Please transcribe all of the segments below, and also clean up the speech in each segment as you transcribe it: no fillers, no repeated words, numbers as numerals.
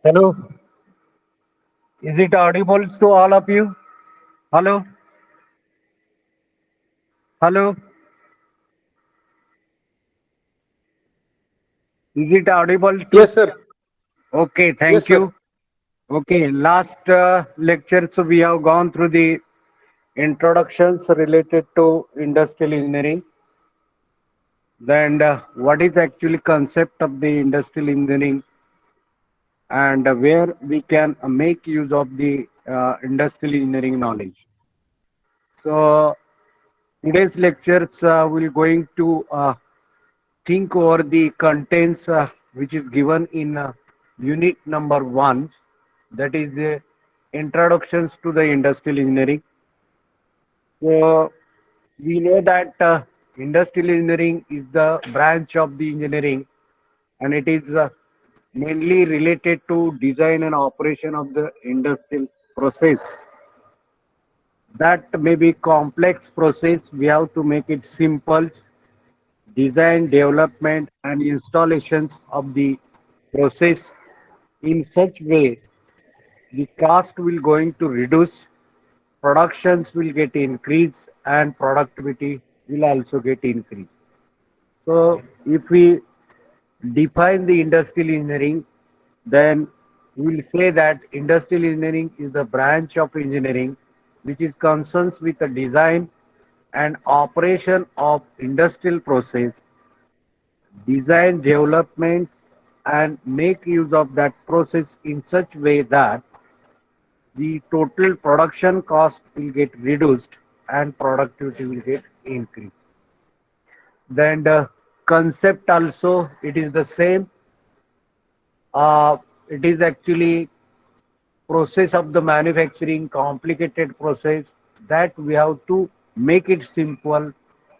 Hello, is it audible to all of you? Hello, hello, is it audible to? Yes, sir. Okay, Yes, thank sir. you. Okay, last lecture, so we have gone through the introductions related to industrial engineering. Then, what is actually concept of the industrial engineering and where we can make use of the industrial engineering knowledge. So, today's lectures will going to think over the contents which is given in unit number 1, that is the introductions to the industrial engineering. So we know that industrial engineering is the branch of the engineering, and it is mainly related to design and operation of the industrial process. That may be complex process, we have to make it simple. Design, development, and installations of the process in such way the cost will going to reduce, productions will get increased, and productivity will also get increased. So if we define the industrial engineering, then we will say that industrial engineering is the branch of engineering which is concerned with the design and operation of industrial process, design developments, and make use of that process in such way that the total production cost will get reduced and productivity will get increased. Then the concept also it is the same. It is actually process of the manufacturing, complicated process that we have to make it simple,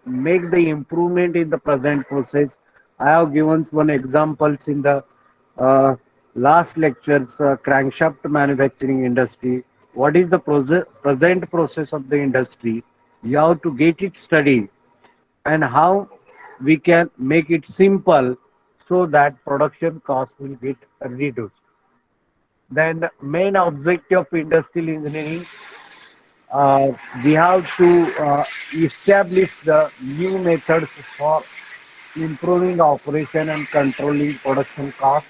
make the improvement in the present process. I have given one examples in the uh, last lectures, crankshaft manufacturing industry. What is the present process of the industry? You have to get it studied and how we can make it simple so that production cost will get reduced. Then the main objective of industrial engineering, we have to establish the new methods for improving operation and controlling production cost.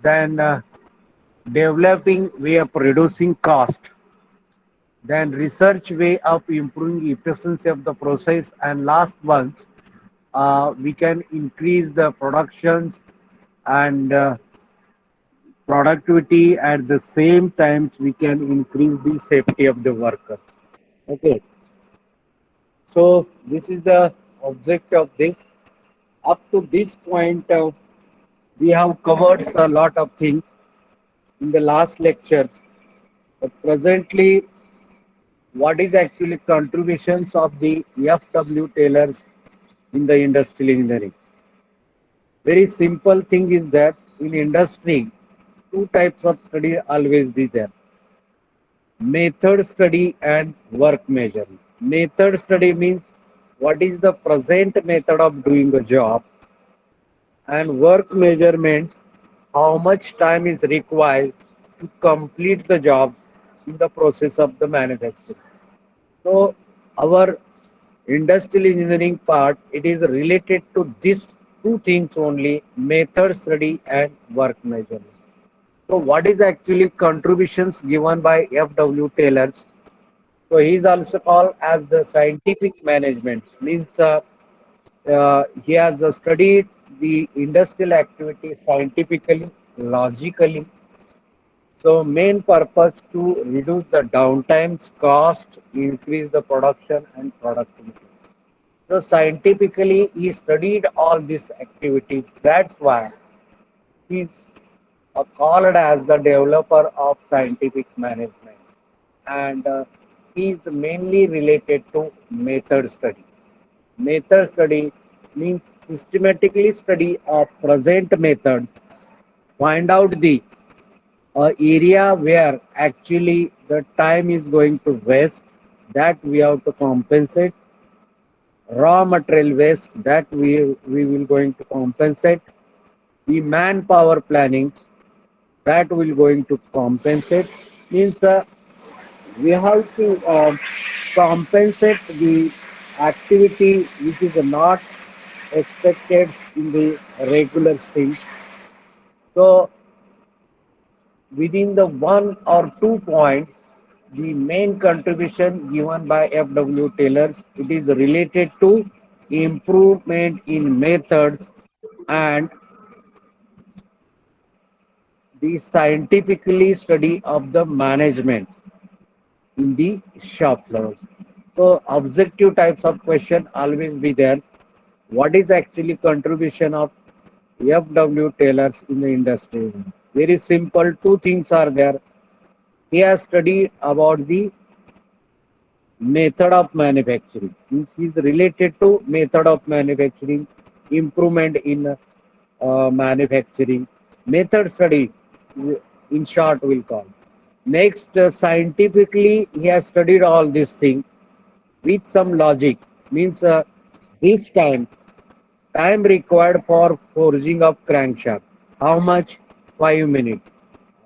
Then developing way of reducing cost. Then research way of improving efficiency of the process. And last one, we can increase the productions and productivity at the same times we can increase the safety of the workers. Okay, so this is the object of this. Up to this point, we have covered a lot of things in the last lectures. But presently, what is actually contributions of the FW tailors in the industrial engineering? Very simple thing is that in industry, two types of study always be there: method study and work measurement. Method study means what is the present method of doing a job, and work measurements how much time is required to complete the job in the process of the manufacturing. So our industrial engineering part it is related to these two things only: method study and work measurement. So what is actually contributions given by FW Taylors? So he is also called as the scientific management. Means he has studied the industrial activity scientifically, logically. So main purpose to reduce the downtimes, cost, increase the production and productivity. So scientifically he studied all these activities. That's why he's called as the developer of scientific management. And he is mainly related to method study. Method study means systematically study of present method, find out the area where actually the time is going to waste, that we have to compensate, raw material waste that we will going to compensate, the manpower planning. that will going to compensate. Means we have to compensate the activity which is not expected in the regular stream. So within the one or 2 points, the main contribution given by FW Taylors, it is related to improvement in methods and the scientifically study of the management in the shop floors. So objective types of question always be there. What is actually contribution of FW Taylors in the industry? Very simple. Two things are there. He has studied about the method of manufacturing. This is related to method of manufacturing, improvement in manufacturing, method study, in short, we'll call. Next, scientifically, he has studied all these things with some logic. Means this time required for forging of crankshaft. How much? 5 minutes.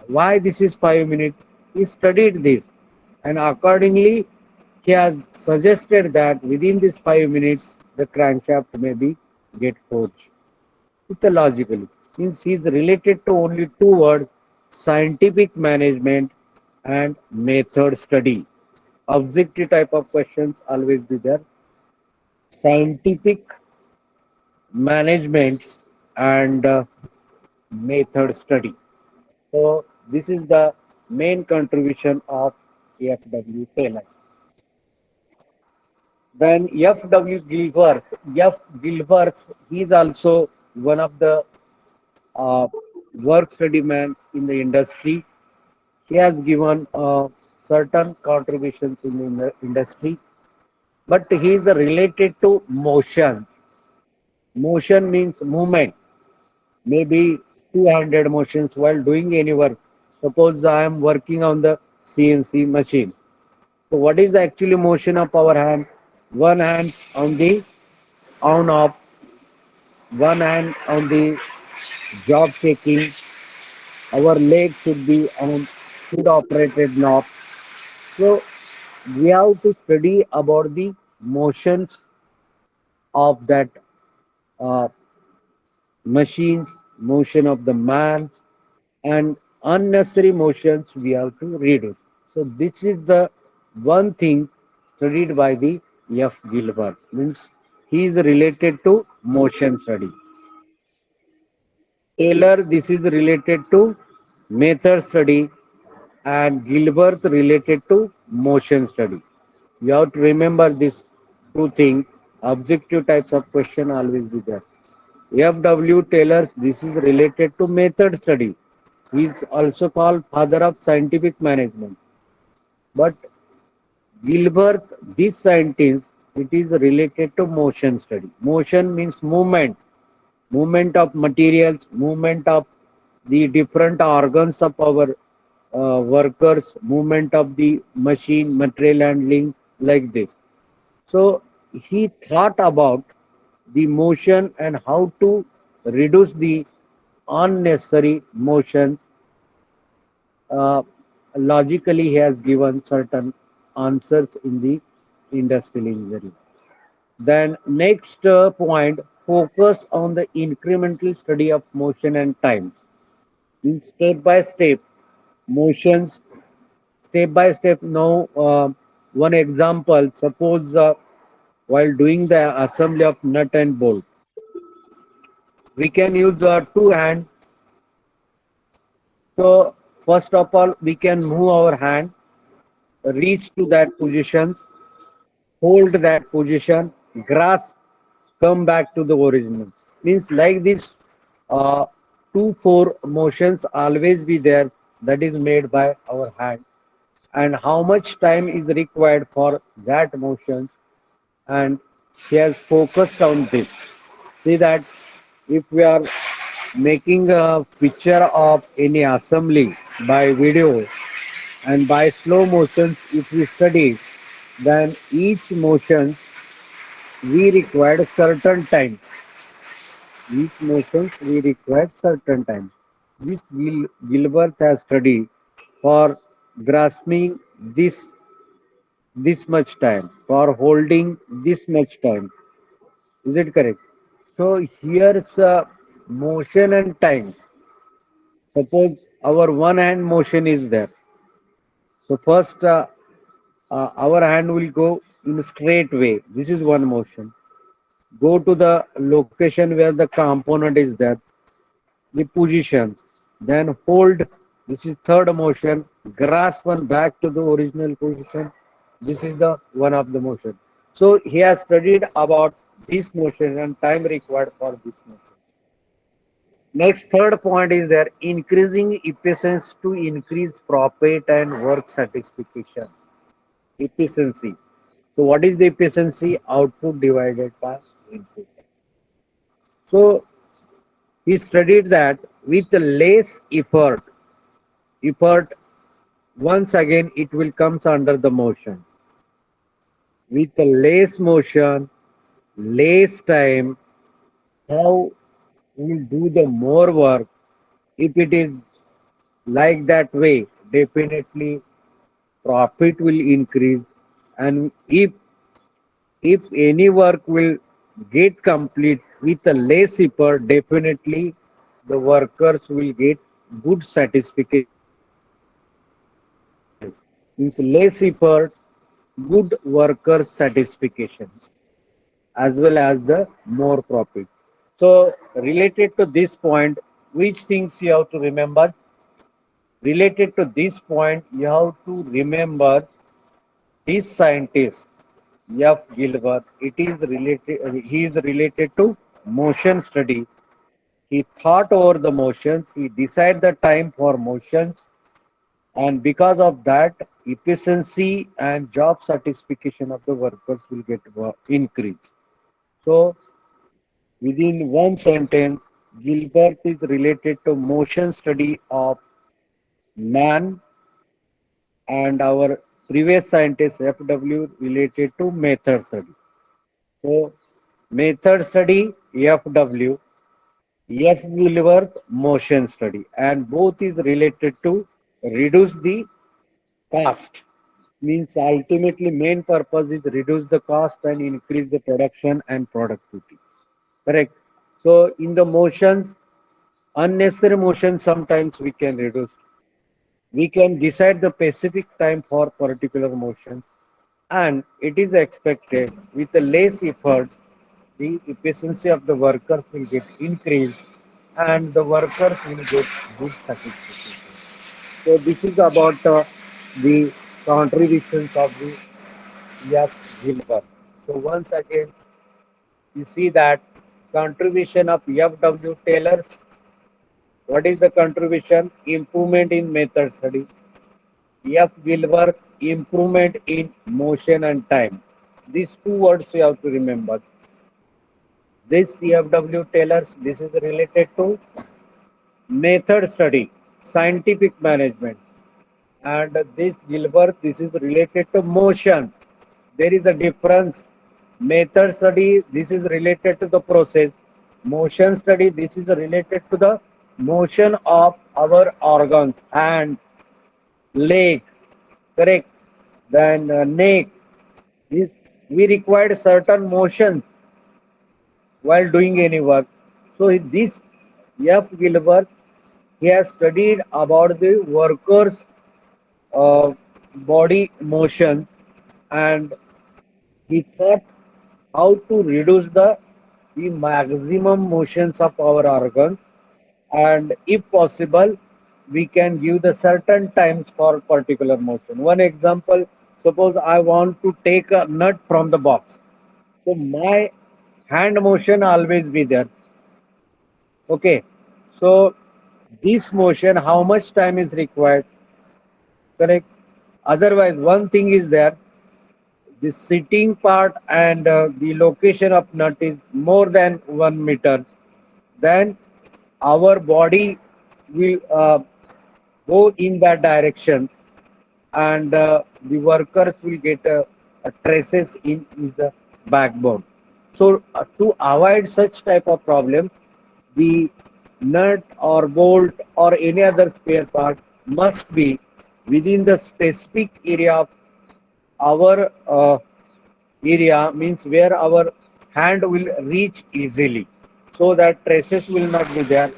Why this is 5 minutes? He studied this, and accordingly, he has suggested that within this 5 minutes, the crankshaft may be get forged. Mythologically, means he is related to only two words: scientific management and method study. Objective type of questions always be there: scientific management and method study. So this is the main contribution of FW Taylor. Then FW Gilberth, F. Gilberth, he is also one of the uh, work study man in the industry. He has given certain contributions in the industry, but he is related to motion. Motion means movement. Maybe 200 motions while doing any work. Suppose I am working on the CNC machine. So what is the actually motion of our hand? One hand on the on off, one hand on the job taking. Our leg should be on should operated knob. So we have to study about the motions of that uh, machines, motion of the man, and unnecessary motions we have to reduce. So this is the one thing studied by the F. Gilbert. Means he is related to motion study. Taylor, this is related to method study, and Gilbert related to motion study. You have to remember these two things. Objective types of question always be there. FW Taylor's, this is related to method study. He is also called father of scientific management. But Gilbert, this scientist, it is related to motion study. Motion means movement, movement of materials, movement of the different organs of our workers, movement of the machine, material handling, like this. So he thought about the motion and how to reduce the unnecessary motions. Uh, Logically, he has given certain answers in the industrial engineering. Then next point, focus on the incremental study of motion and time. In step by step motions, step by step. Now, one example, suppose while doing the assembly of nut and bolt, we can use two hands. So first of all, we can move our hand, reach to that position, hold that position, grasp, come back to the original. Means like this, uh, 2-4 motions always be there, that is made by our hand. And how much time is required for that motion, and she has focused on this. See that if we are making a picture of any assembly by video and by slow motions, if we study, then each motion we require certain time. Each motion we require certain time. This Gilbert has studied for grasping this much time, for holding this much time. Is it correct? So here's motion and time. Suppose our one hand motion is there. So first our hand will go in a straight way. This is one motion. Go to the location where the component is there, the position, then hold. This is third motion. Grasp one back to the original position. This is the one of the motion. So he has studied about this motion and time required for this motion. Next, third point is there increasing efficiency to increase profit and work satisfaction. Efficiency. So what is the efficiency? Output divided by input. So he studied that with less effort once again it will comes under the motion. With less motion, less time, how we'll do the more work. If it is like that way, definitely profit will increase. And if any work will get complete with a less effort, definitely the workers will get good satisfaction. Means less effort, good worker satisfaction, as well as the more profit. So related to this point, which things you have to remember? Related to this point, you have to remember this scientist, F. Gilbert. It is related. He is related to motion study. He thought over the motions. He decided the time for motions, and because of that, efficiency and job satisfaction of the workers will get increased. So within one sentence, Gilbert is related to motion study of man, and our previous scientist FW related to method study. So method study FW, F Gilbert motion study, and both is related to reduce the cost. Means ultimately main purpose is reduce the cost and increase the production and productivity. Correct. So in the motions, unnecessary motion sometimes we can reduce. We can decide the specific time for particular motion, and it is expected with the less efforts, the efficiency of the workers will get increased and the workers will get good satisfaction. So this is about the contributions of the F. Gilbert. So once again, you see that contribution of FW Taylor. What is the contribution? Improvement in method study. F. Gilbert, improvement in motion and time. These two words you have to remember. This CFW Taylor's, this is related to method study, scientific management. And this Gilbert, this is related to motion. There is a difference. Method study, this is related to the process. Motion study, this is related to the motion of our organs, hand, leg, correct? Then neck. This we required certain motions while doing any work. So this F. Gilbert, he has studied about the workers' uh, body motions, and he thought how to reduce the maximum motions of our organs, and if possible we can give the certain times for particular motion. One example, suppose I want to take a nut from the box, so my hand motion always be there. Okay, so this motion how much time is required? Correct. Otherwise one thing is there, the sitting part and the location of nut is more than 1 meter, then our body will go in that direction, and the workers will get traces in his backbone. So to avoid such type of problem, the nut or bolt or any other spare part must be within the specific area of our area, means where our hand will reach easily, so that traces will not be there,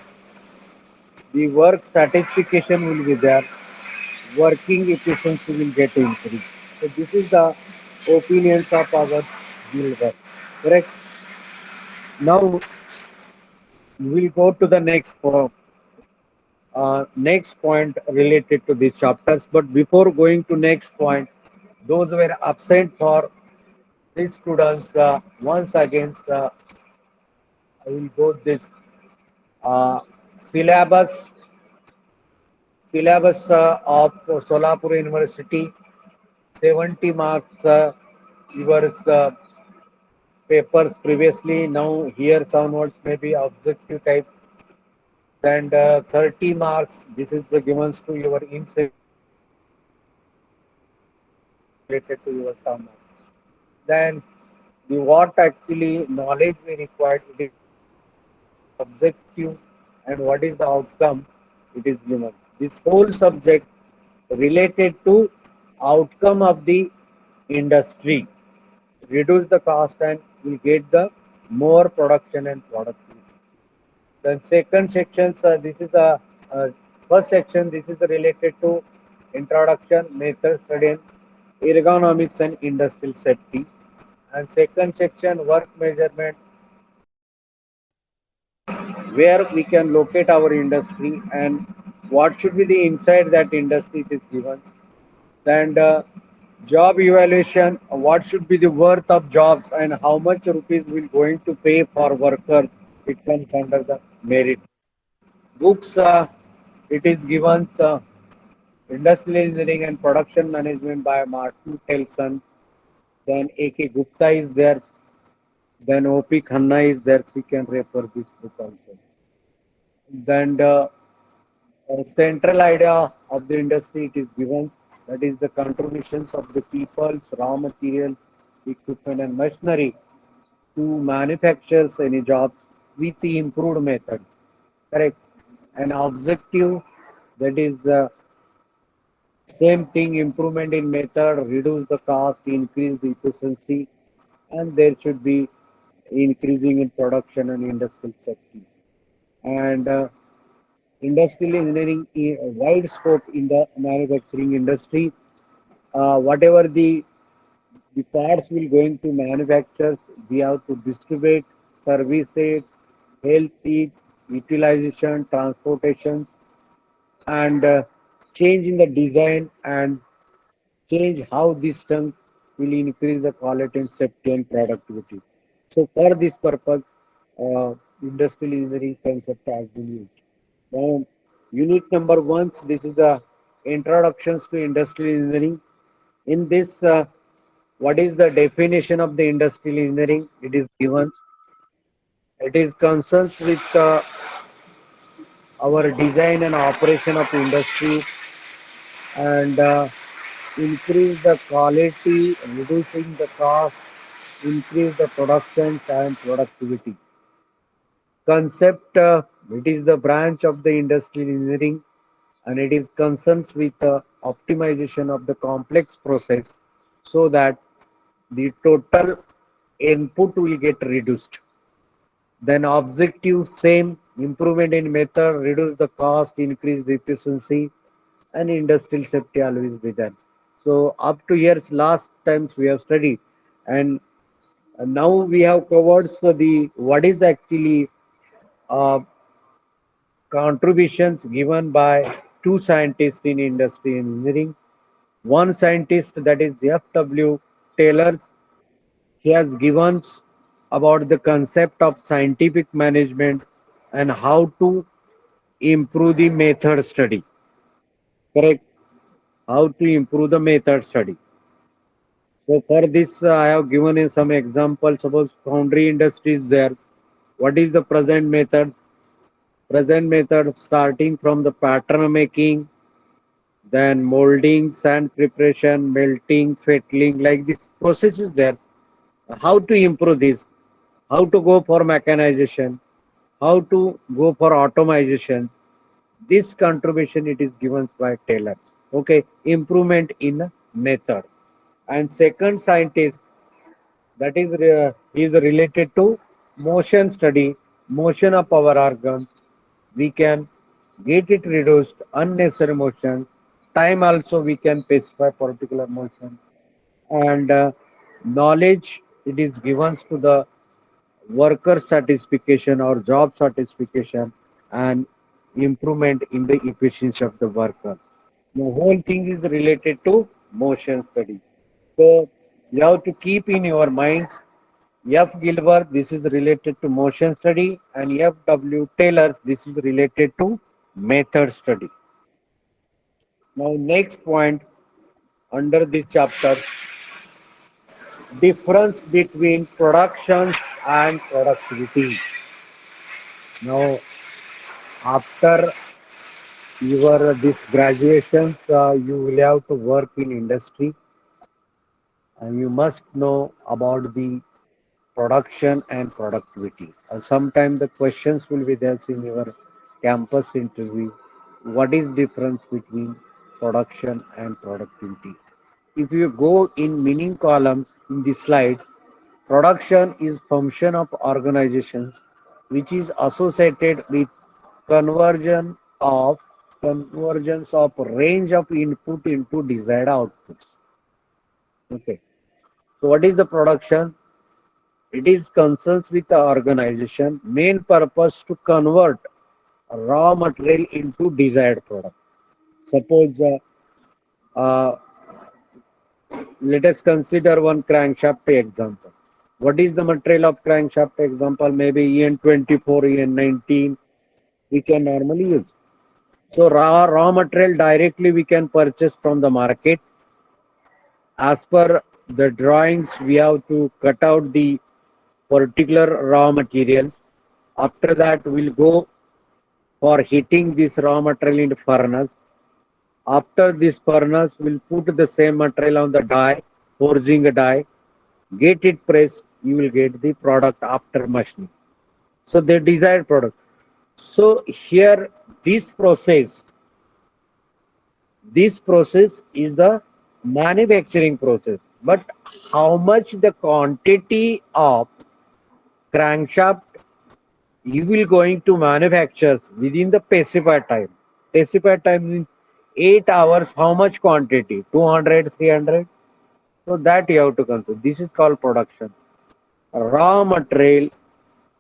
the work satisfaction will be there, working efficiency will get increased. So this is the opinions of our Gilbert. Correct. Now we will go to the next point related to these chapters. But before going to next point, those were absent for these students. Once again, I will go this uh, syllabus of Solapur University. 70 marks yours papers previously. Now here onwards maybe objective type, and 30 marks. This is the given to your in related to your term. Then the what actually knowledge we required, it is objective, and what is the outcome, it is given. This whole subject related to outcome of the industry, reduce the cost and will get the more production and productivity. Then second section, this is the uh, first section, this is related to introduction, method study, and ergonomics and industrial safety. And second section, work measurement, where we can locate our industry and what should be the inside that industry it is given. And job evaluation, what should be the worth of jobs and how much rupees will going to pay for workers, it comes under the merit. Books, it is given industrial engineering and production management by Martin Telson. Then A.K. Gupta is there. Then O.P. Khanna is there. We can refer this book also. Then the central idea of the industry it is given, that is the contributions of the people's raw materials, equipment and machinery to manufactures any jobs with the improved methods. Correct. An objective, that is same thing, improvement in method, reduce the cost, increase the efficiency, and there should be increasing in production and industrial safety. And industrial engineering is a wide scope in the manufacturing industry. Whatever the parts will going to manufacturers, we have to distribute, service it, health it, utilization, transportations, and change in the design and change how these things will increase the quality and safety and productivity. So for this purpose, industrial engineering concept has been used. Now, unit number one, this is the introductions to industrial engineering. In this, what is the definition of the industrial engineering? It is given. It is concerns with our design and operation of industry and increase the quality, reducing the cost, increase the production and productivity. Concept, it is the branch of the industrial engineering and it is concerns with optimization of the complex process so that the total input will get reduced. Then objective, same, improvement in method, reduce the cost, increase the efficiency, and industrial safety always be there. So up to years last times we have studied, and now we have covered so the what is actually uh, contributions given by two scientists in industry engineering. One scientist, that is FW Taylor, he has given about the concept of scientific management and how to improve the method study. Correct? How to improve the method study. So for this, I have given in some examples. Suppose foundry industry is there. What is the present method? Present method starting from the pattern making, then molding, sand preparation, melting, fettling, like this process is there. How to improve this? How to go for mechanization? how to go for automation. This contribution it is given by tailors. Okay, improvement in method. And second scientist that is related to motion study, motion of our organs. We can get it reduced, unnecessary motion. Time also we can specify particular motion. And knowledge it is given to the worker satisfaction or job satisfaction and improvement in the efficiency of the workers. The whole thing is related to motion study. So you have to keep in your minds F. Gilbert, this is related to motion study, and F.W. Taylor's, this is related to method study. Now, next point under this chapter, difference between production and productivity. Now, after your this graduation, you will have to work in industry, and you must know about the production and productivity. Sometimes the questions will be there in your campus interview. What is difference between production and productivity? If you go in meaning columns in the slides, production is function of organizations which is associated with conversion of convergence of range of input into desired outputs. Okay. So what is the production? It is concerns with the organization main purpose to convert raw material into desired product. Suppose uh, let us consider one crankshaft example. What is the material of crankshaft example? Maybe EN24, EN19 we can normally use. So raw material directly we can purchase from the market. As per the drawings, we have to cut out the particular raw material. After that, we'll go for heating this raw material in the furnace. After this furnace, we'll put the same material on the die, forging a die, get it pressed, you will get the product after machining. So the desired product. So here, this process, this process is the manufacturing process. But how much the quantity of crankshaft you will going to manufacture within the specified time. Specified time means 8 hours, how much quantity? 200, 300? So that you have to consider. This is called production. Raw material,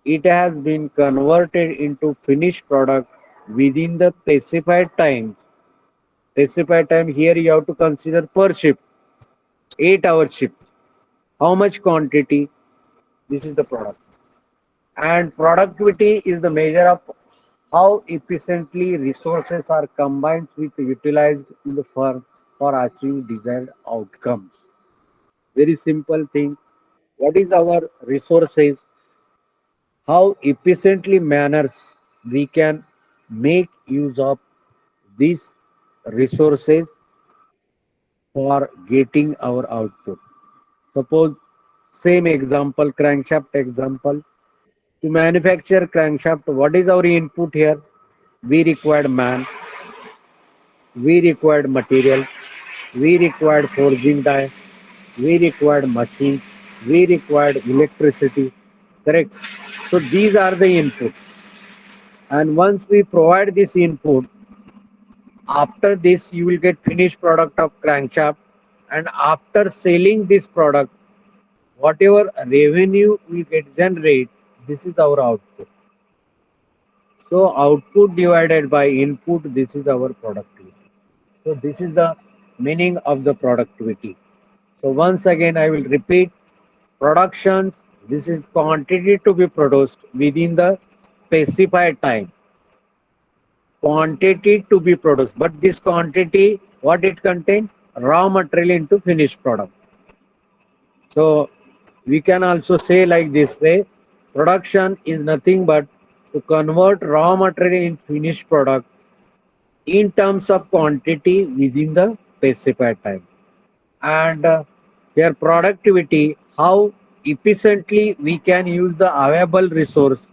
it has been converted into finished product within the specified time. Specified time here you have to consider per shift, 8-hour shift. How much quantity? This is the product. And productivity is the measure of how efficiently resources are combined with utilized in the firm for achieving desired outcomes. Very simple thing. What is our resources? How efficiently manners we can make use of these resources for getting our output. Suppose same example, crankshaft example. To manufacture crankshaft, what is our input here? We required man, we required material, we required forging die, we required machine, we required electricity, correct? So these are the inputs. And once we provide this input, after this you will get finished product of crankshaft, and after selling this product, whatever revenue we get generate, this is our output. So output divided by input, this is our productivity. So this is the meaning of the productivity. So once again, I will repeat, productions, this is quantity to be produced within the specified time. Quantity to be produced, but this quantity, what it contains? Raw material into finished product. So we can also say like this way, production is nothing but to convert raw material in finished product in terms of quantity within the specified time. And their productivity, how efficiently we can use the available resource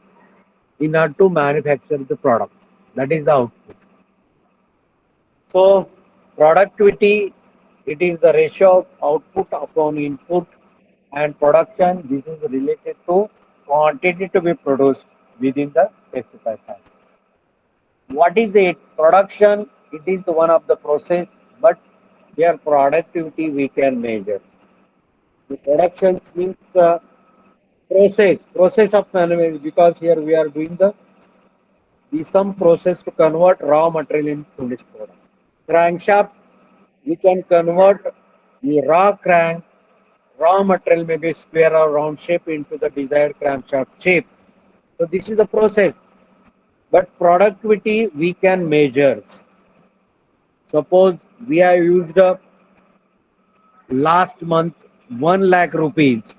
in order to manufacture the product. That is the output. So productivity, it is the ratio of output upon input, and production, this is related to quantity to be produced within the specified time. What is it? Production, it is one of the process, but here productivity we can measure. The production means process of manufacturing, because here we are doing some process to convert raw material into finished product. Crankshaft, we can convert the raw material, maybe square or round shape, into the desired crankshaft shape. So this is the process. But productivity we can measure. Suppose we have used last month 1 lakh rupees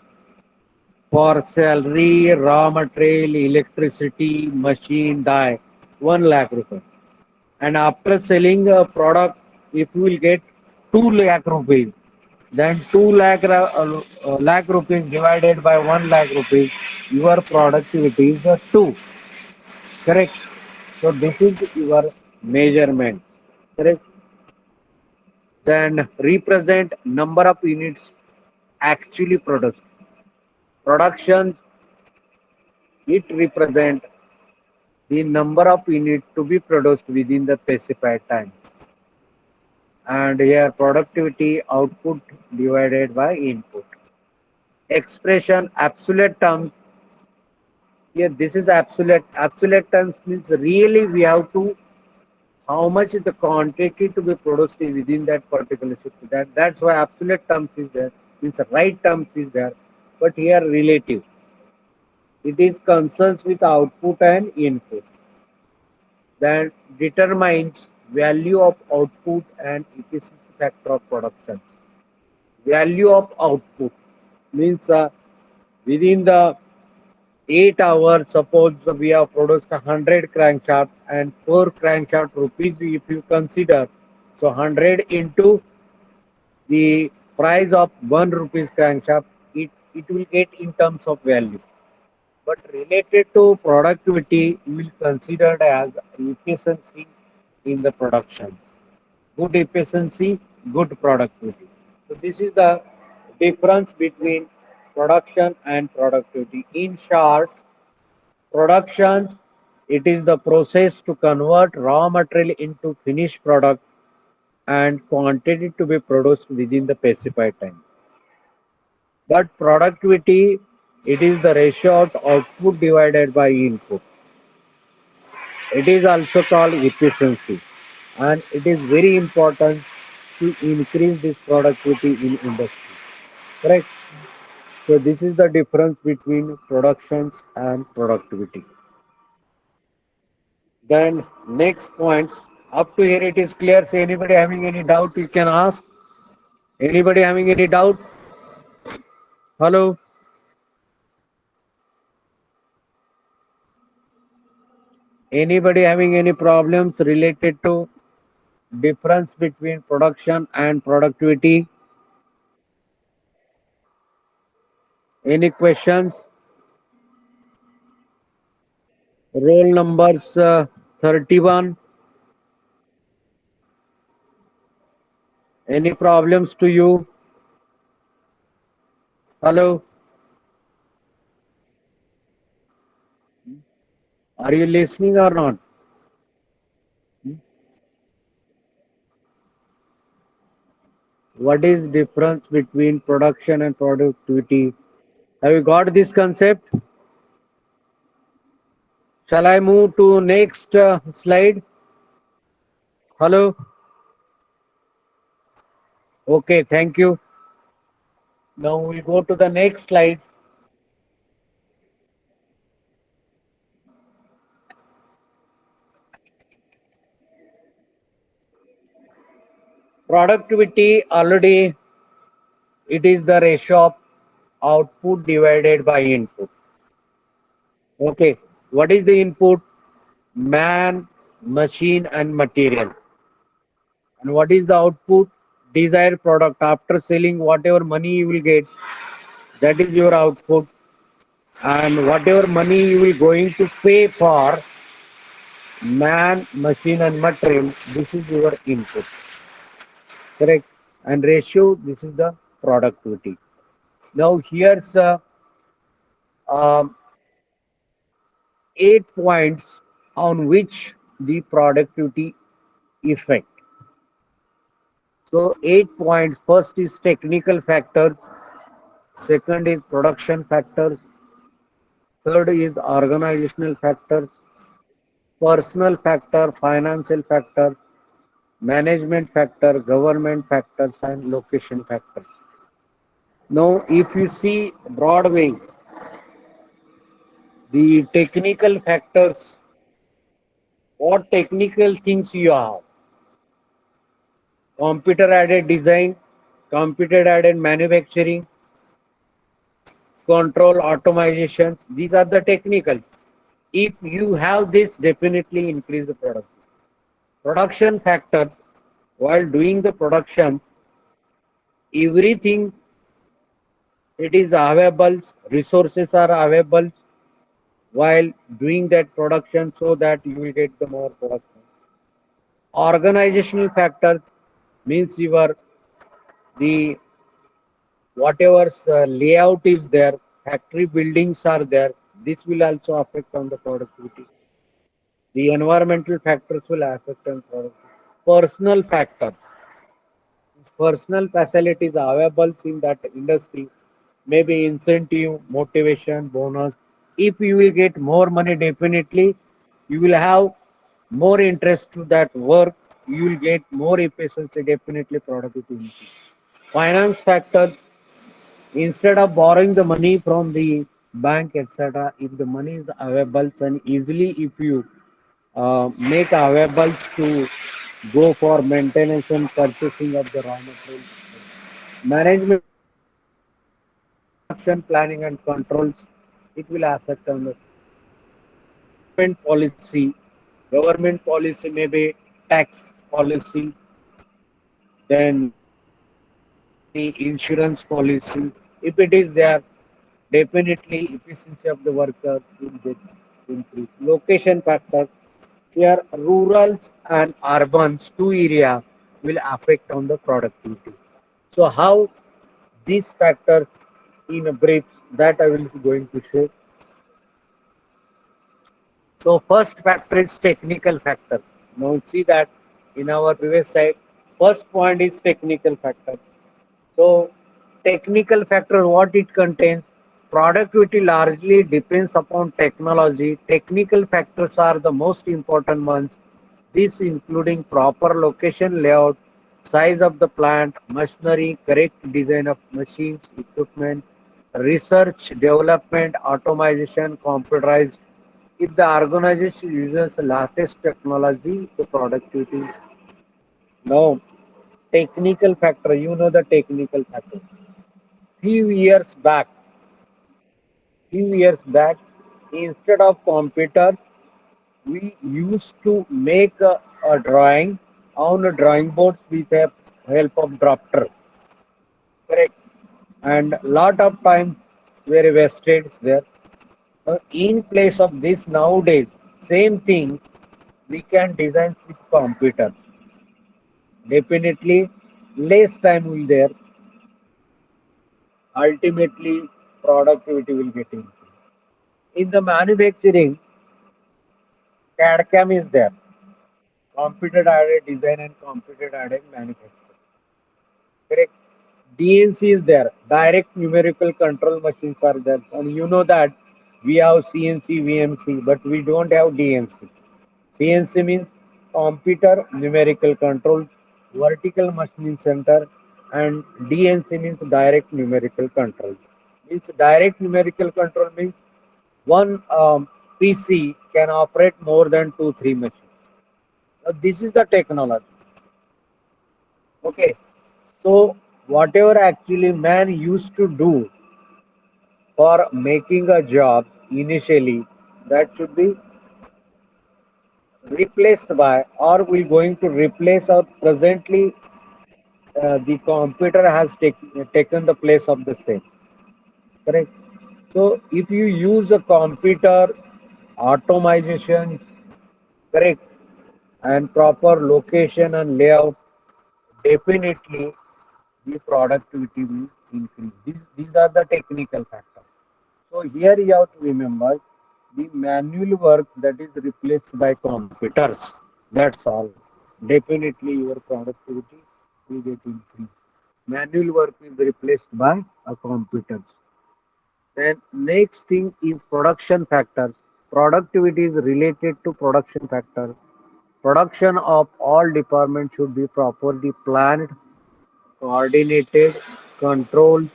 for salary, raw material, electricity, machine, die, 1 lakh rupees. And after selling a product, if we will get 2 lakh rupees, then 2 lakh rupees divided by 1 lakh rupees, your productivity is 2. Correct? So this is your measurement. Correct? Then represent number of units actually produced. Production, it represent the number of units to be produced within the specified time. And here productivity output divided by input. Expression absolute terms. Here this is absolute. Absolute terms means really we have to how much is the quantity to be produced within that particular shift. That's why absolute terms is there. Means right terms is there. But here relative. It is concerns with output and input. That determines value of output and efficiency factor of production. Value of output means within the 8 hours, suppose we have produced 100 crankshaft and 4 crankshaft rupees if you consider. So 100 into the price of 1 rupees crankshaft, it will get in terms of value. But related to productivity, we will consider as efficiency in the production. Good efficiency, good productivity. So this is the difference between production and productivity. In short, productions, it is the process to convert raw material into finished product and quantity to be produced within the specified time. But productivity, it is the ratio of output divided by input. It is also called efficiency, and it is very important to increase this productivity in industry. Correct? So this is the difference between productions and productivity. Then next point, up to here it is clear. So anybody having any doubt, you can ask. Anybody having any doubt? Hello? Anybody having any problems related to difference between production and productivity? Any questions? Roll numbers 31. Any problems to you? Hello? Are you listening or not? What is difference between production and productivity? Have you got this concept? Shall I move to next slide? Hello? Okay, thank you. Now we'll go to the next slide. Productivity already, it is the ratio of output divided by input. Okay, what is the input? Man, machine and material. And what is the output? Desired product. After selling whatever money you will get, that is your output. and whatever money you will going to pay for man, machine, and material, this is your input, correct? And ratio, this is the productivity. Now here's um, 8 points on which the productivity effect. So 8 points. First is technical factors. Second is production factors. Third is organizational factors. Personal factor, financial factor, management factor, government factors, and location factors. Now, if you see Broadway, the technical factors, what technical things you have? Computer aided design, computer aided manufacturing, control automations. These are the technical. If you have this, definitely increase the product. Production factor, while doing the production, everything it is available, resources are available while doing that production so that you will get the more production. Organizational factors means your the whatever layout is there, factory buildings are there. This will also affect on the productivity. The environmental factors will affect on productivity. Personal factors, personal facilities available in that industry, maybe incentive, motivation, bonus. If you will get more money, definitely you will have more interest to that work. You will get more efficiency, definitely productivity increase. Finance factors, instead of borrowing the money from the bank, etc., if the money is available and easily, if you make available to go for maintenance and purchasing of the raw materials. Management production planning and controls, it will affect on the policy. Government policy may be tax policy, then the insurance policy. If it is there, definitely efficiency of the worker will get increased. Location factor, here rural and urban two area will affect on the productivity. So how these factors in a brief that I will be going to show. So first factor is technical factor. Now see that in our previous slide, first point is technical factor. So technical factor, what it contains, productivity largely depends upon technology. Technical factors are the most important ones. This including proper location layout, size of the plant, machinery, correct design of machines, equipment, research, development, automation, computerized. If the organization uses the latest technology, the productivity. No, technical factor, you know the technical factor. Few years back, few years back, instead of computer, we used to make a drawing on a drawing board with the help of drafter. Correct. And lot of times were wasted there. In place of this nowadays, same thing we can design with computers. Definitely less time will there. Ultimately, productivity will get increased. In the manufacturing, CAD CAM is there. Computer aided design and computer aided manufacturing. Correct. DNC is there. Direct numerical control machines are there. And you know that we have CNC, VMC, but we don't have DNC. CNC means computer numerical control, vertical machining center, and DNC means direct numerical control. Means direct numerical control means one PC can operate more than 2, 3 machines. Now, this is the technology. Okay. So whatever actually man used to do for making a job initially, that should be replaced by, or we going to replace, or presently the computer has taken the place of the same. Correct. So if you use a computer, automation, correct, and proper location and layout, definitely the productivity will increase. These are the technical factors. So here you have to remember the manual work that is replaced by computers. That's all. Definitely your productivity will get increased. Manual work is replaced by a computers. Then next thing is production factors. Productivity is related to production factor. Production of all departments should be properly planned, coordinated, controlled.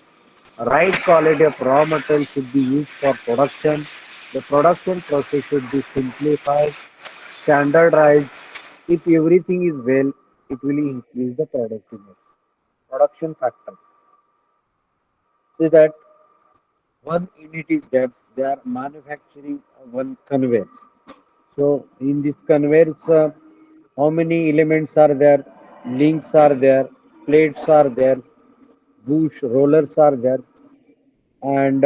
Right quality of raw material should be used for production. The production process should be simplified, standardized. If everything is well, it will increase the productivity. Production factor. See that one unit is there, they are manufacturing one conveyor. So in this conveyors, how many elements are there? Links are there, plates are there, bush rollers are there, and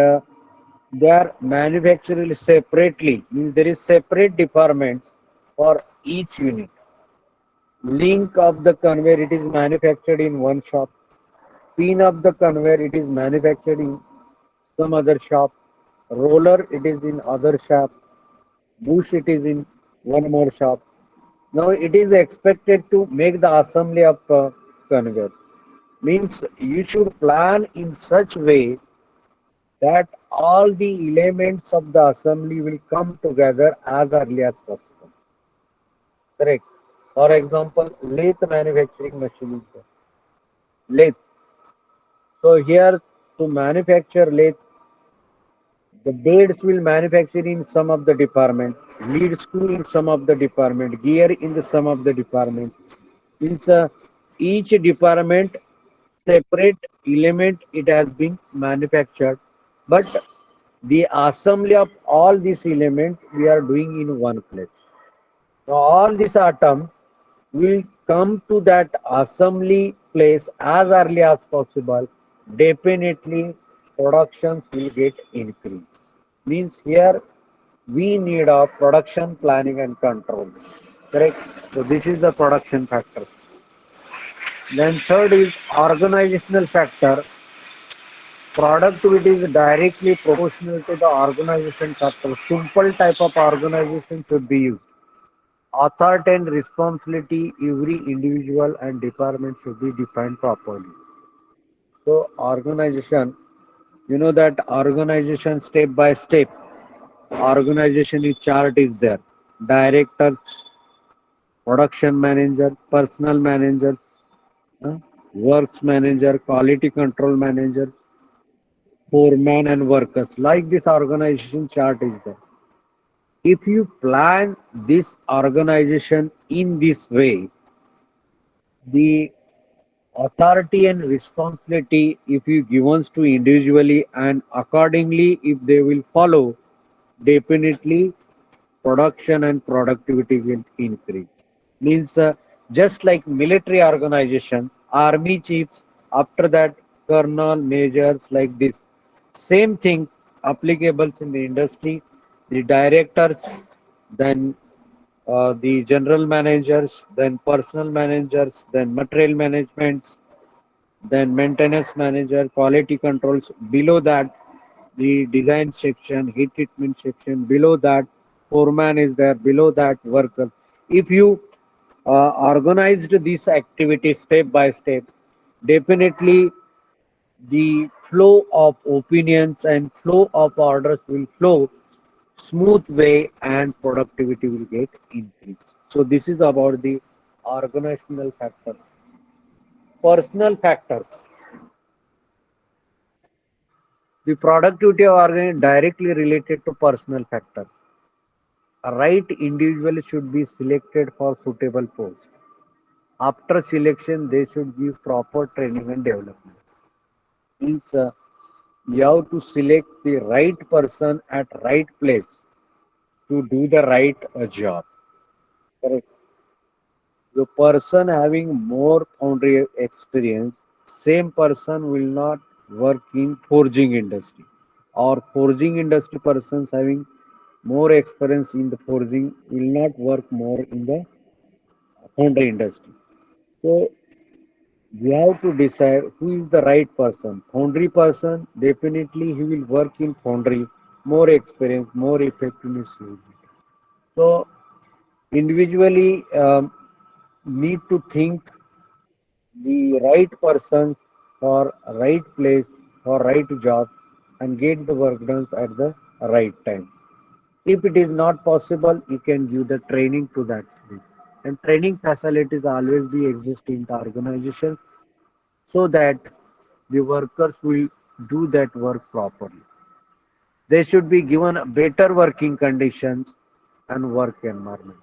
they are manufactured separately. Means there is separate departments for each unit. Link of the conveyor it is manufactured in one shop. Pin of the conveyor it is manufactured in some other shop. Roller it is in other shop. Bush it is in one more shop. Now it is expected to make the assembly of conveyor. Means you should plan in such way that all the elements of the assembly will come together as early as possible. Correct. For example, lathe manufacturing machine is there. Lathe. So here to manufacture lathe, the blades will manufacture in some of the department, lead screw in some of the department, gear in the some of the department. Means each department separate element it has been manufactured, but the assembly of all these elements we are doing in one place. Now all these atoms will come to that assembly place as early as possible. Definitely productions will get increased. Means here we need a production planning and control. Correct? So this is the production factor. Then third is organizational factor. Productivity is directly proportional to the organization factor. Simple type of organization should be used. Authority and responsibility, every individual and department should be defined properly. So organization, you know that organization step by step, organization is chart is there. Directors, production manager, personal managers, uh, works manager, quality control manager, foreman and workers. Like this organization chart is there. If you plan this organization in this way, the authority and responsibility if you given to individually and accordingly if they will follow, definitely production and productivity will increase. Means just like military organization, army chiefs, after that colonel, majors, like this. Same thing applicable in the industry. The directors, then the general managers, then personal managers, then material managements, then maintenance manager, quality controls. Below that, the design section, heat treatment section. Below that, foreman is there. Below that, worker. If you organized this activity step by step, definitely the flow of opinions and flow of orders will flow smooth way and productivity will get increased. So this is about the organizational factors. Personal factors. The productivity of organization directly related to personal factors. A right individual should be selected for suitable post. After selection, they should give proper training and development. Means you have to select the right person at right place to do the right job. Correct. The person having more foundry experience, same person will not work in forging industry. or forging industry persons having more experience in the forging will not work more in the foundry industry. So we have to decide who is the right person. Foundry person, definitely he will work in foundry, more experience, more effectiveness. So individually need to think the right persons for right place for right job and get the work done at the right time. If it is not possible, you can give the training to that place. And training facilities always be exist in the organization so that the workers will do that work properly. They should be given better working conditions and work environment.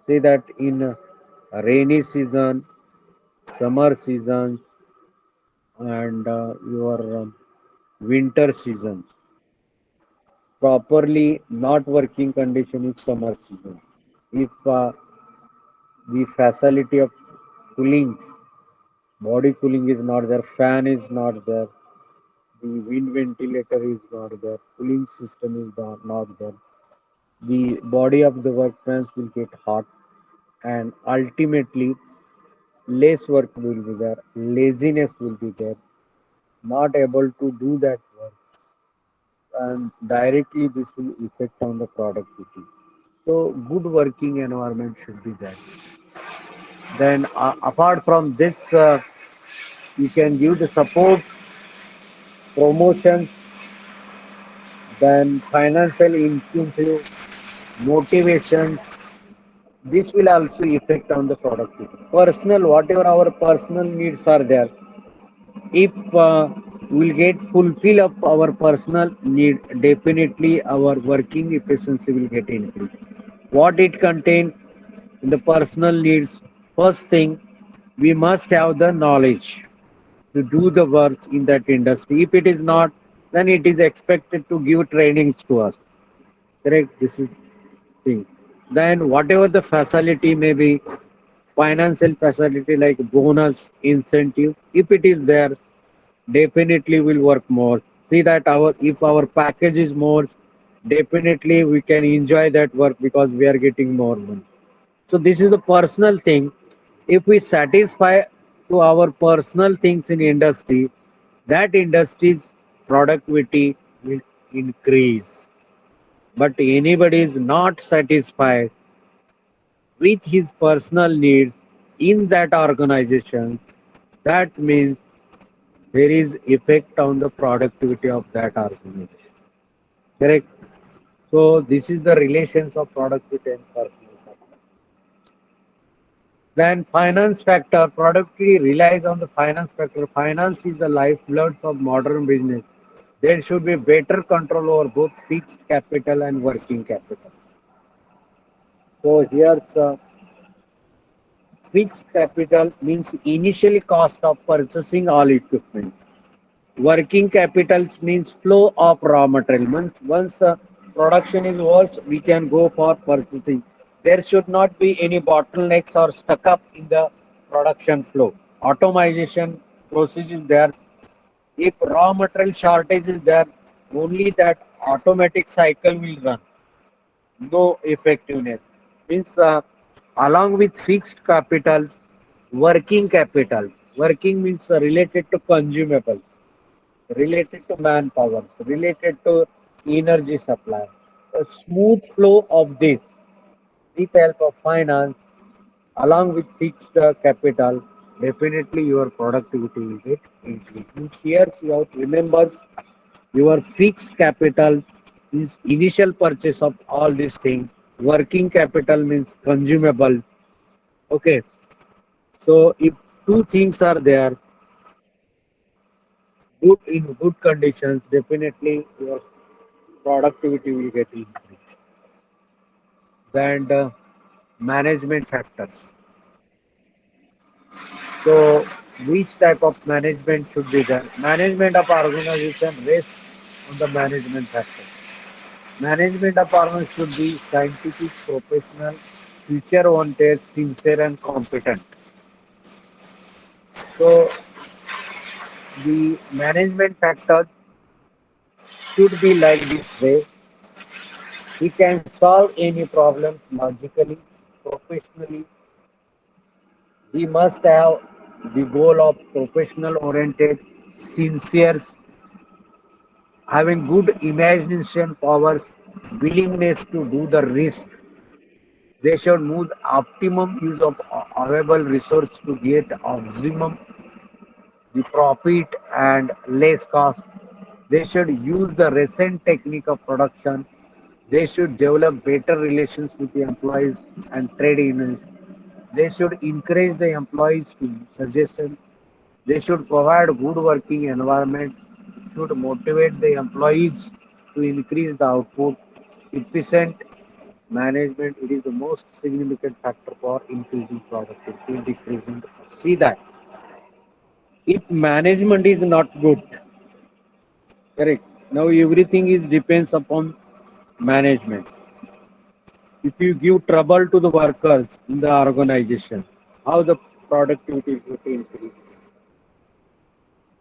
See that in rainy season, summer season, and your winter season. Properly not working condition is summer season. If the facility of cooling, body cooling is not there, fan is not there, the wind ventilator is not there, cooling system is not there, the body of the workbench will get hot and ultimately less work will be there, laziness will be there, not able to do that work and directly this will affect on the productivity. So good working environment should be there. Then apart from this, you can give the support, promotion, then financial incentive, motivation. This will also affect on the productivity. Personal, whatever our personal needs are there, if we'll get fulfill of our personal need, definitely our working efficiency will get increased. What it contain in the personal needs? First thing, we must have the knowledge to do the work in that industry. If it is not, then it is expected to give trainings to us. Correct? This is thing. Then whatever the facility may be, financial facility like bonus, incentive, if it is there, definitely will work more. See that our if our package is more, definitely we can enjoy that work because we are getting more money. So this is a personal thing. If we satisfy to our personal things in industry, that industry's productivity will increase. But anybody is not satisfied with his personal needs in that organization, that means there is effect on the productivity of that organization. Correct? So this is the relations of productivity and personal factor. Then finance factor, productivity relies on the finance factor. Finance is the lifeblood of modern business. There should be better control over both fixed capital and working capital. So here's fixed capital means initially cost of purchasing all equipment. Working capitals means flow of raw material. Once production is worse, we can go for purchasing. There should not be any bottlenecks or stuck up in the production flow. Automation process is there. If raw material shortage is there, only that automatic cycle will run. No effectiveness. Means along with fixed capital, working capital. Working means related to consumable, related to manpower, related to energy supply. A smooth flow of this with help of finance along with fixed capital, definitely your productivity will get increased. Means here you have to remember your fixed capital is initial purchase of all these things. Working capital means consumable. Okay. So if two things are there, good in good conditions, definitely your productivity will get increased. Then management factors. So which type of management should be there? Management of organization rests on the management factors. Management of organization should be scientific, professional, future oriented, sincere and competent. So the management factors should be like this way. We can solve any problem logically, professionally. We must have the goal of professional oriented, sincere, having good imagination powers, willingness to do the risk. They should move optimum use of available resource to get optimum the profit and less cost. They should use the recent technique of production. They should develop better relations with the employees and trade unions. They should encourage the employees to suggestion. They should provide good working environment. Should motivate the employees to increase the output. Efficient management, it is the most significant factor for increasing productivity, decreasing the cost. See that if management is not good, correct. Now everything is depends upon management. If you give trouble to the workers in the organization, how the productivity is going to increase?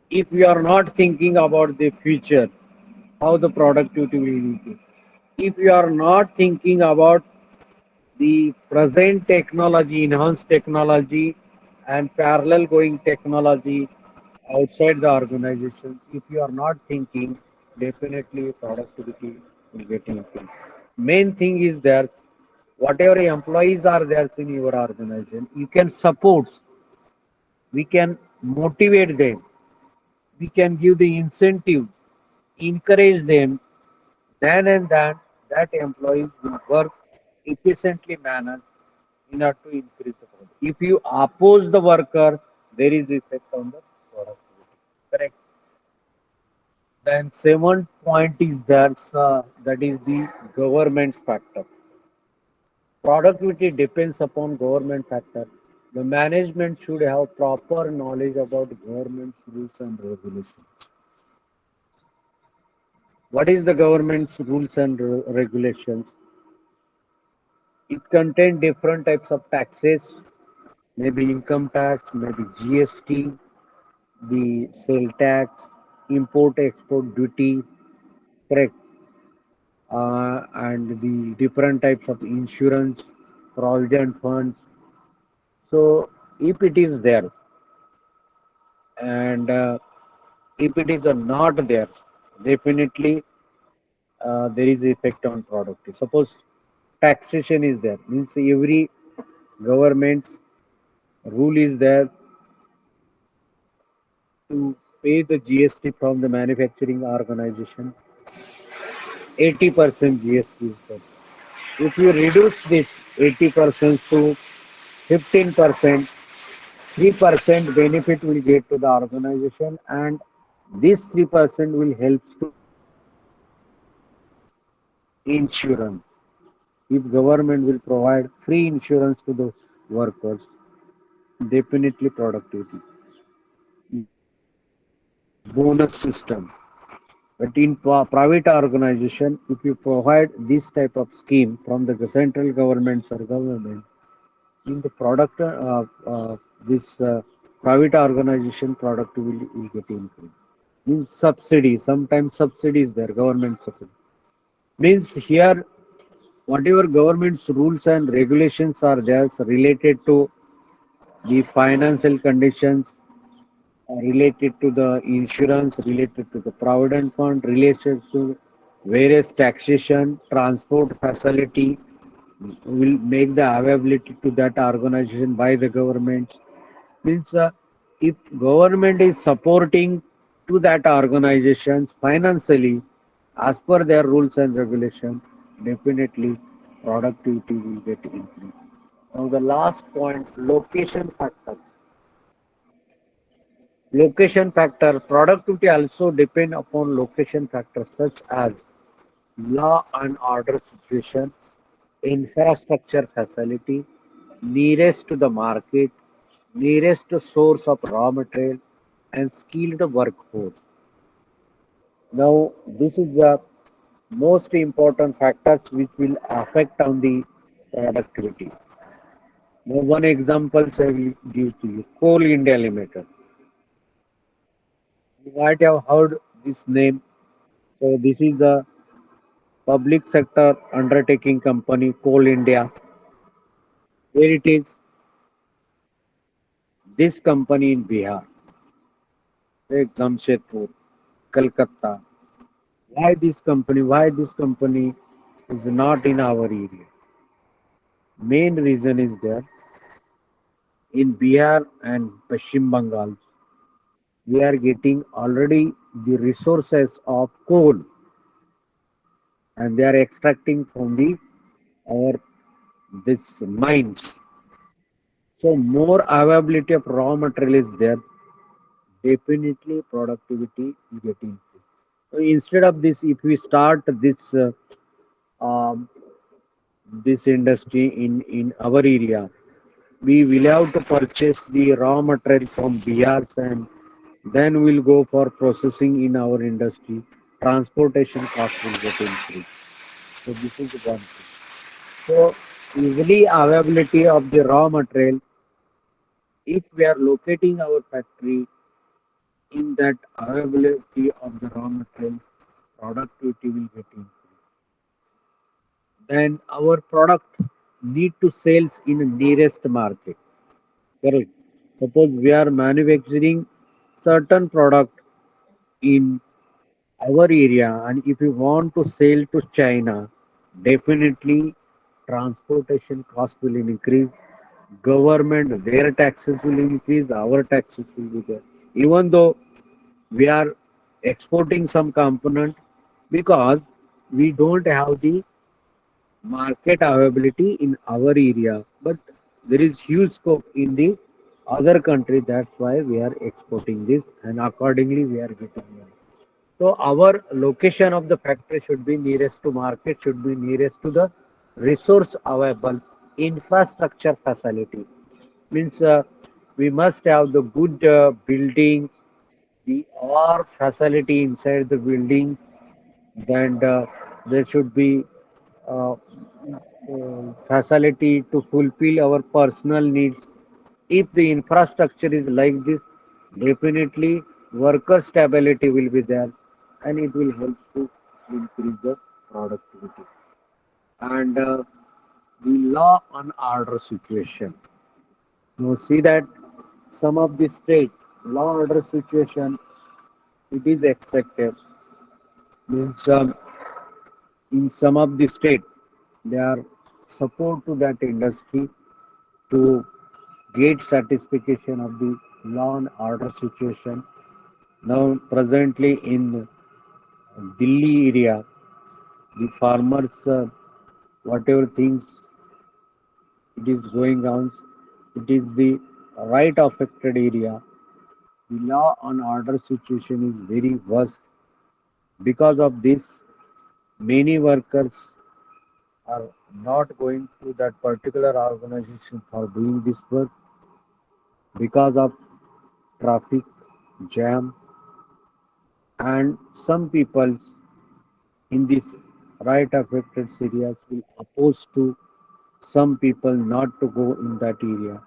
If we are not thinking about the future, how the productivity will increase? If you are not thinking about the present technology, enhanced technology, and parallel going technology outside the organization, if you are not thinking, definitely productivity will get increased. Main thing is that whatever employees are there in your organization, you can support, we can motivate them, we can give the incentive, encourage them, then and then that employees will work efficiently manner in order to increase the product. If you oppose the worker, there is effect on the productivity. Correct. Then seventh point is that is the government factor. Productivity depends upon government factor. The management should have proper knowledge about government's rules and regulations. What is the government's rules and regulations? It contains different types of taxes, maybe income tax, maybe GST, the sale tax, import export duty, correct, and the different types of insurance, provident funds. So if it is there, and if it is not there, definitely there is effect on productivity. Suppose taxation is there, means every government's rule is there to pay the GST from the manufacturing organization. 80% GST is there. If you reduce this 80% to 15%, 3% benefit will get to the organization, and this 3% will help to insurance. If government will provide free insurance to the workers, definitely productivity. Bonus system. But in private organization, if you provide this type of scheme from the central government or government, in the product, this private organization product will get increased. Means subsidy, sometimes subsidies there, government subsidy. Means here, whatever government's rules and regulations are there related to the financial conditions, related to the insurance, related to the provident fund, related to various taxation, transport facility, will make the availability to that organization by the government. Means if government is supporting to that organizations financially as per their rules and regulations, definitely productivity will get increased. Now the last point, location factors. Location factor, productivity also depend upon location factors such as law and order situation, infrastructure facility, nearest to the market, nearest to source of raw material, and skilled workforce. Now, this is the most important factors which will affect on the productivity. Now, one example I will give to you, Coal India Limited. You might have heard this name. So this is a public sector undertaking company, Coal India. Where it is, this company in Bihar, like Jamshedpur, Calcutta. Why this company? Why this company is not in our area? Main reason is there in Bihar and Pashchim Bengal, we are getting already the resources of coal, and they are extracting from the our this mines. So more availability of raw material is there. Definitely productivity is getting. So instead of this, if we start um, this industry in our area, we will have to purchase the raw material from Bihar, and then we'll go for processing in our industry. Transportation cost will get increased. So this is one thing. So easily availability of the raw material, if we are locating our factory in that availability of the raw material, productivity will get increased. Then our product need to sales in the nearest market. Correct. Suppose we are manufacturing certain product in our area, and if you want to sell to China, definitely transportation cost will increase. Government, their taxes will increase, our taxes will be there. Even though we are exporting some component, because we don't have the market availability in our area, but there is huge scope in the other country. That's why we are exporting this, and accordingly we are getting money. So our location of the factory should be nearest to market, should be nearest to the resource available, infrastructure facility. Means we must have the good building, the or facility inside the building. Then there should be facility to fulfill our personal needs. If the infrastructure is like this, definitely worker stability will be there, and it will help to increase the productivity. And the law and order situation. You see that some of the state law order situation, it is expected. Means in some of the state they are support to that industry to get satisfaction of the law and order situation. Now, presently in Delhi area, the farmers, whatever things it is going on, it is the right affected area. The law and order situation is very worst. Because of this, many workers are not going to that particular organization for doing this work because of traffic jam, and some people in these right affected areas will oppose to some people not to go in that area.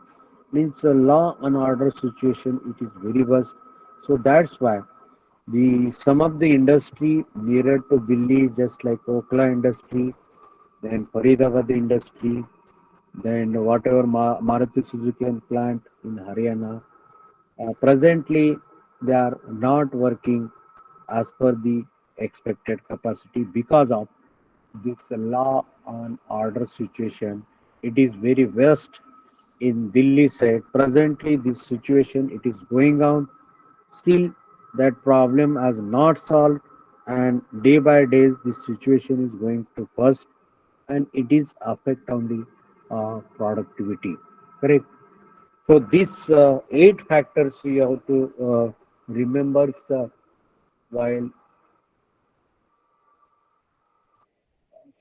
Means the law and order situation, it is very worst. So that's why the some of the industry nearer to Delhi, just like Okla industry, then Faridabad industry, then whatever Maruti Suzuki plant in Haryana, presently they are not working as per the expected capacity because of this law and order situation. It is very worst in Delhi side. Presently, this situation it is going on. Still, that problem has not solved, and day by day, this situation is going to worst, and it is affect on the productivity. Correct. So these eight factors we have to remember while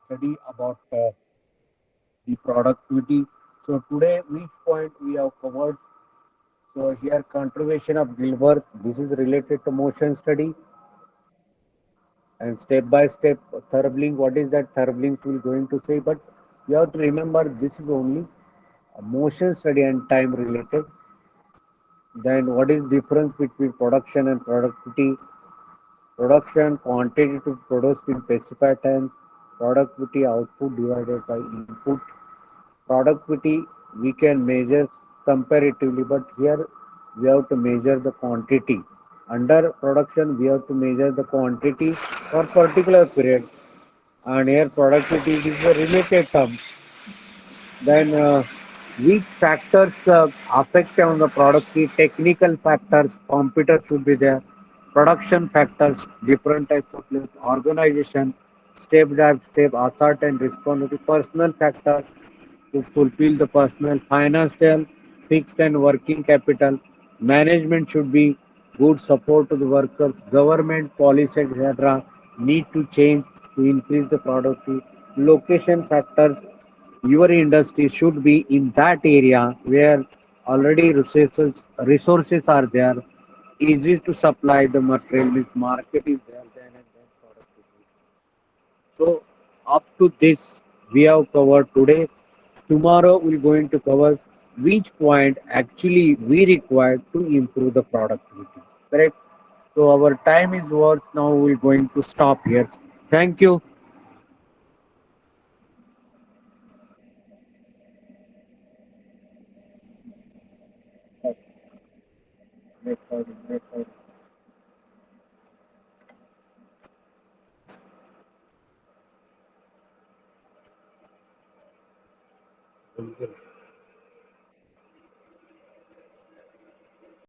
study about the productivity. So today, which point we have covered? So here, contribution of Gilberth. This is related to motion study, and step by step Thurbling. What is that Thurbling we going to say? But you have to remember this is only a motion study and time related. Then what is difference between production and productivity? Production quantity to produce in specified times, productivity output divided by input. Productivity we can measure comparatively, but here we have to measure the quantity. Under production, we have to measure the quantity for particular period, and here productivity is a related term. Then which factors affect on the productivity? Technical factors, computer should be there. Production factors, different types of organization, step by step, authority and responsibility. Personal factors to fulfill the personal, financial, fixed and working capital. Management should be good support to the workers. Government policy, etc. need to change to increase the productivity. Location factors, your industry should be in that area where already resources are there, easy to supply the material, means market is there, then productivity. So up to this we have covered today. Tomorrow we're going to cover which point actually we require to improve the productivity. Correct? So our time is worth now. We're going to stop here. Thank you.